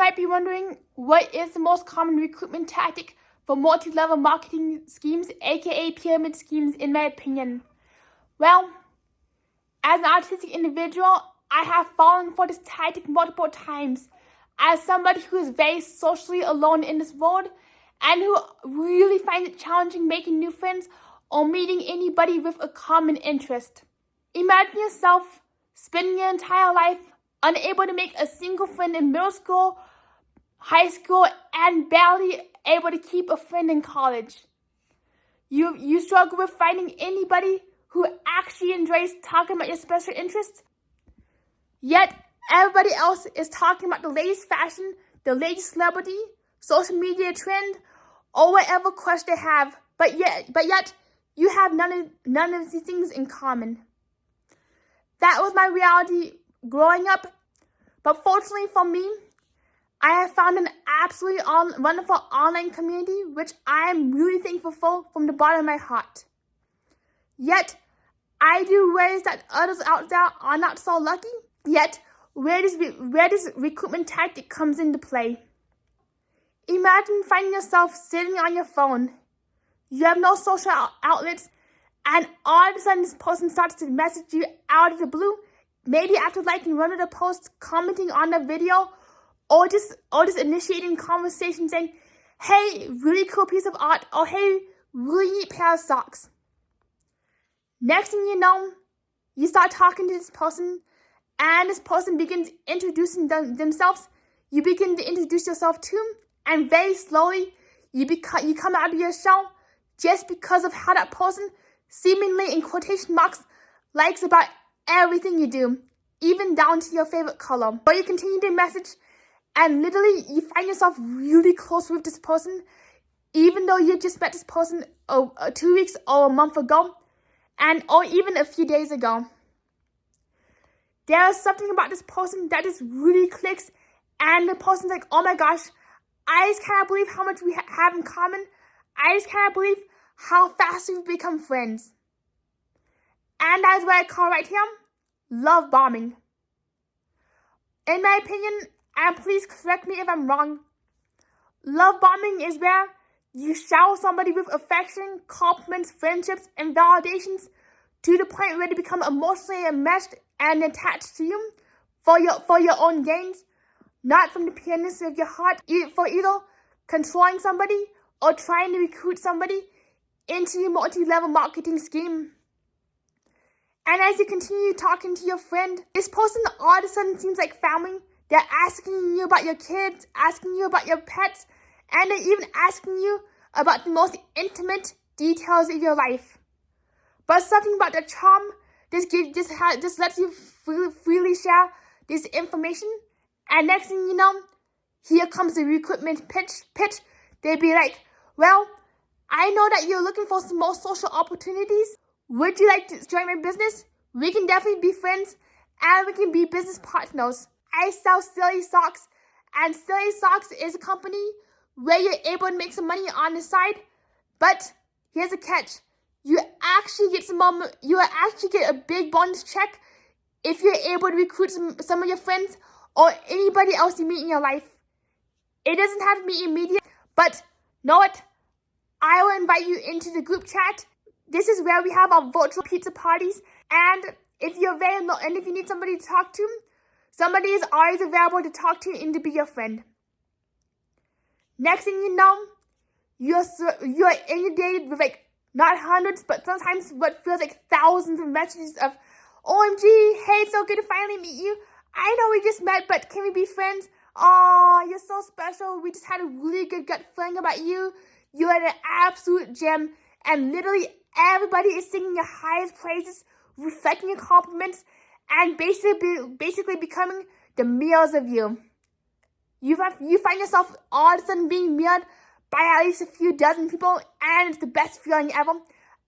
might be wondering, what is the most common recruitment tactic for multi-level marketing schemes, aka pyramid schemes, in my opinion? Well, as an autistic individual, I have fallen for this tactic multiple times. As somebody who is very socially alone in this world and who really finds it challenging making new friends or meeting anybody with a common interest. Imagine yourself spending your entire life unable to make a single friend in middle school, high school, and barely able to keep a friend in college. You struggle with finding anybody who actually enjoys talking about your special interests. Yet, everybody else is talking about the latest fashion, the latest celebrity, social media trend, or whatever crush they have. But yet, you have none of these things in common. That was my reality growing up. But fortunately for me, I have found an absolutely wonderful online community, which I am really thankful for from the bottom of my heart. Yet, I do realize that others out there are not so lucky. Yet, where does recruitment tactic comes into play? Imagine finding yourself sitting on your phone. You have no social outlets, and all of a sudden this person starts to message you out of the blue, maybe after liking one of the posts, commenting on the video, or just initiating conversation saying, hey, really cool piece of art, or hey, really neat pair of socks. Next thing you know, you start talking to this person, and this person begins introducing themselves. You begin to introduce yourself to them, and very slowly, you come out of your shell just because of how that person, seemingly in quotation marks, likes about everything you do, even down to your favorite color. But you continue to message, and literally you find yourself really close with this person, even though you just met this person 2 weeks or a month ago, or even a few days ago. There is something about this person that just really clicks, and the person's like, oh my gosh, I just cannot believe how much we have in common. I just cannot believe how fast we've become friends. And that's what I call right here, love bombing. In my opinion, and please correct me if I'm wrong, love bombing is where you shower somebody with affection, compliments, friendships, and validations to the point where they become emotionally enmeshed and attached to you for your own gains, not from the pureness of your heart, for either controlling somebody or trying to recruit somebody into your multi-level marketing scheme. And as you continue talking to your friend, this person all of a sudden seems like family. They're asking you about your kids, asking you about your pets, and they're even asking you about the most intimate details of your life. But something about the charm just lets you freely share this information. And next thing you know, here comes the recruitment pitch. They'd be like, well, I know that you're looking for some more social opportunities. Would you like to join my business? We can definitely be friends, and we can be business partners. I sell Silly Socks, and Silly Socks is a company where you're able to make some money on the side. But here's a catch. You actually get a big bonus check if you're able to recruit some of your friends or anybody else you meet in your life. It doesn't have to be immediate, but know what? I will invite you into the group chat. This is where we have our virtual pizza parties, and if you're and if you need somebody to talk to, somebody is always available to talk to and to be your friend. Next thing you know, you're inundated with not hundreds, but sometimes what feels like thousands of messages of, OMG, hey, it's so good to finally meet you. I know we just met, but can we be friends? Oh, you're so special. We just had a really good gut feeling about you. You are an absolute gem, and literally everybody is singing your highest praises, reflecting your compliments, and basically becoming the mirrors of you. You find yourself all of a sudden being mirrored by at least a few dozen people, and it's the best feeling ever,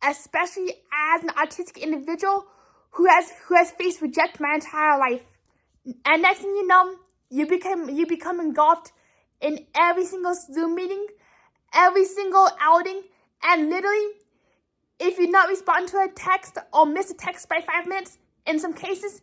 especially as an autistic individual who has faced rejection my entire life. And next thing you know, you become engulfed in every single Zoom meeting, every single outing, and literally, if you not respond to a text or miss a text by 5 minutes, in some cases,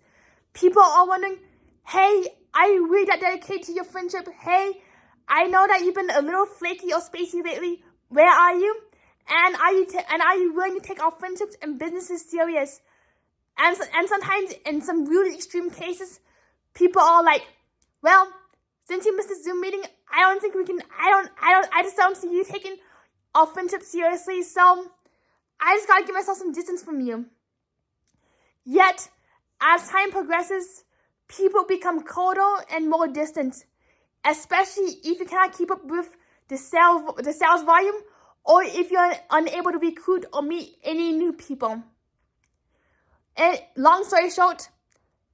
people are wondering, hey, Are you really that dedicated to your friendship? Hey, I know that you've been a little flaky or spacey lately. Where are you? And are you willing to take our friendships and businesses serious? And sometimes in some really extreme cases, people are like, well, since you missed the Zoom meeting, I just don't see you taking our friendship seriously, so I just gotta give myself some distance from you. Yet, as time progresses, people become colder and more distant, especially if you cannot keep up with the sales volume, or if you're unable to recruit or meet any new people. And long story short,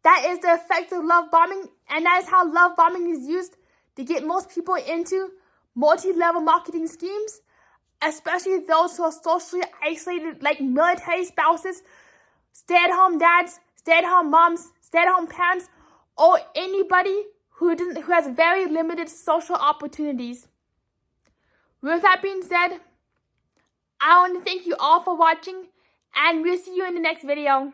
that is the effect of love bombing, and that is how love bombing is used to get most people into multi-level marketing schemes, especially those who are socially isolated, like military spouses, stay-at-home dads, stay-at-home moms, stay-at-home parents, or anybody who has very limited social opportunities. With that being said, I want to thank you all for watching, and we'll see you in the next video.